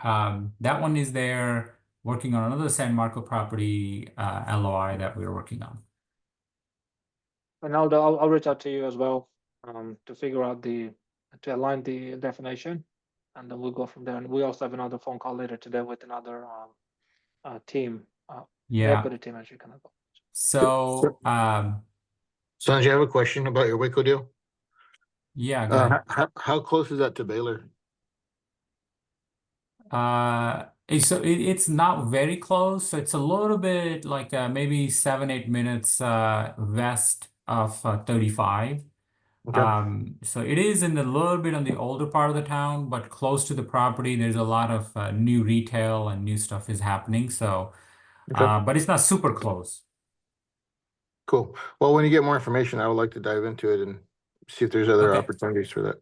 That one is there working on another San Marco property LOI that we're working on. Ronaldo, I'll reach out to you as well to figure out to align the definition, and then we'll go from there. And we also have another phone call later today with another team, Yeah. equity team, as you can go. So, Sanjay, I have a question about your Waco deal. yeah, go ahead. How close is that to Baylor? It's not very close. So it's a little bit like maybe 7-8 minutes west of 35. Okay. So it is in a little bit on the older part of the town, but close to the property. There's a lot of new retail and new stuff is happening. So, Okay. but it's not super close. Cool. Well, when you get more information, I would like to dive into it and see if there's other Okay. opportunities for that.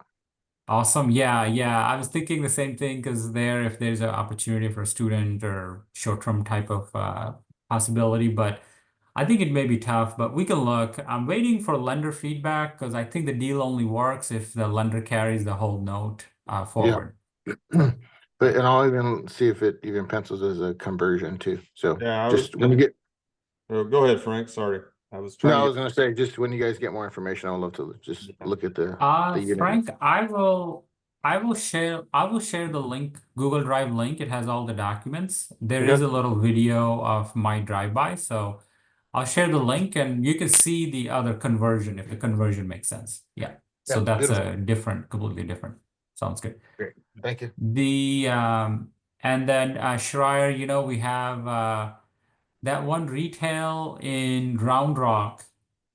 Awesome. Yeah. I was thinking the same thing, because if there's an opportunity for a student or short-term type of possibility, but I think it may be tough, but we can look. I'm waiting for lender feedback, because I think the deal only works if the lender carries the whole note forward. But and I'll even see if it even pencils as a conversion too. So Yeah, just when you get Go ahead, Frank. Sorry. I was no, trying I to was gonna say just when you guys get more information, I would love to just look at the unit. Frank, I will share the link, Google Drive link. It has all the documents. There is a little video of my drive-by, so I'll share the link and you can see the other conversion if the conversion makes sense. Yeah. So Yeah, that's beautiful. completely different. Sounds good. Great. Thank you. And then Schreier, we have that one retail in Round Rock.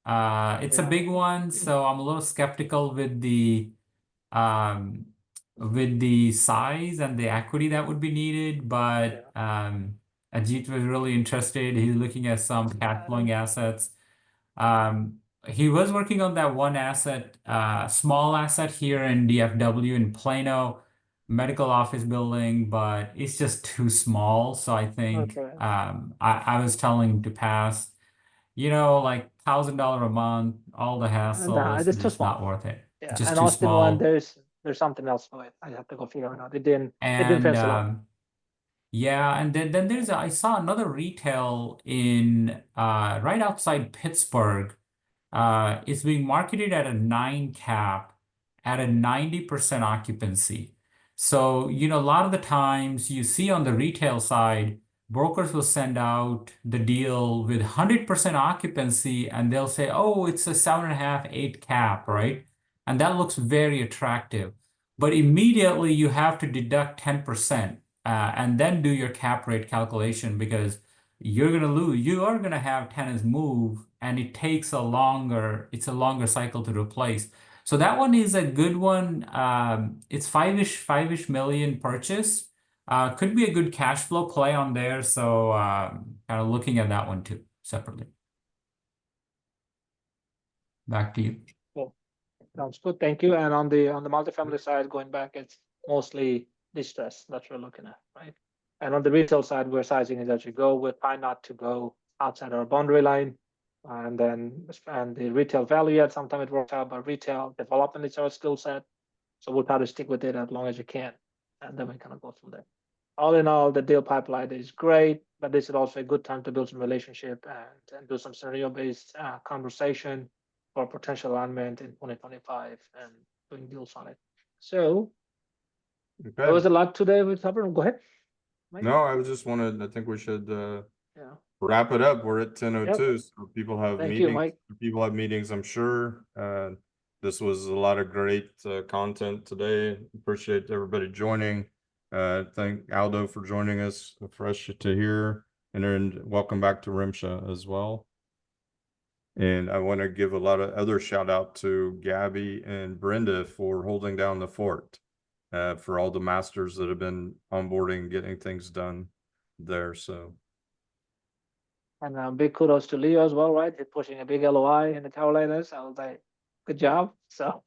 It's a big one, so I'm a little skeptical with the size and the equity that would be needed, but Ajit was really interested. He's looking at some cash flowing assets. He was working on that one asset, small asset here in DFW in Plano, medical office building, but it's just too small. So I think I was telling him to pass. Like $1,000 a month, all the hassle, Nah, it's too just small. not worth it. Yeah, Just and too Austin one, small. there's something else for it. I have to go figure it out. It didn't And pencil out. yeah, and then I saw another retail in right outside Pittsburgh. It's being marketed at a 9 cap at a 90% occupancy. So, a lot of the times you see on the retail side, brokers will send out the deal with 100% occupancy and they'll say, oh, it's a 7.5, 8 cap, right? And that looks very attractive. But immediately you have to deduct 10% and then do your cap rate calculation, because you're going to lose. You are going to have tenants move, and it's a longer cycle to replace. So that one is a good one. It's five-ish million purchase. Could be a good cash flow play on there. So kind of looking at that one too, separately. Back to you. Cool. Sounds good. Thank you. And on the multifamily side, going back, it's mostly distress that we're looking at, right? And on the retail side, we're sizing it as you go. We're trying not to go outside our boundary line. And then expand the retail value add. Sometimes it works out, but retail development is our skill set. So we'll try to stick with it as long as you can. And then we kind of go from there. All in all, the deal pipeline is great, but this is also a good time to build some relationship and do some scenario-based conversation for potential alignment in 2025 and doing deals on it. So there was Okay. a lot today we covered. Go ahead. Mike. No, I was just wanted, I think we should Yeah. wrap it up. We're at 10:02, so people have Thank you, meetings. Mike. People have meetings, I'm sure. This was a lot of great content today. Appreciate everybody joining. Thank Aldo for joining us. Fresh to hear, and then welcome back to Rimsha as well. And I want to give a lot of other shout out to Gabby and Brenda for holding down the fort, for all the masters that have been onboarding, getting things done there. So And big kudos to Leo as well, right? He's pushing a big LOI in the Carolinas. I was like, good job. So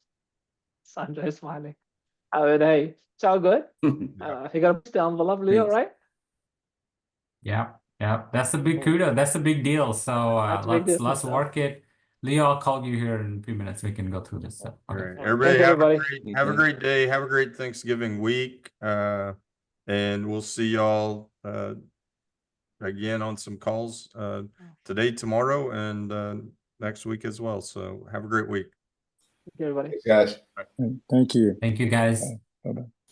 Sanjay is smiling. I mean, hey, it's all good. You got to push the envelope, Leo, Thanks. right? Yeah, yeah, that's a big kudo. That's a big deal. So That's a big deal, let's so. work it. Leo, I'll call you here in a few minutes. We can go through this stuff. all Okay. right, Thank everybody you, have a everybody. great, have a great day. Have a great Thanksgiving week. And we'll see y'all again on some calls today, tomorrow, and next week as well. So have a great week. Thank you, everybody. Thanks, guys. Thank you. Thank you, guys. Bye-bye.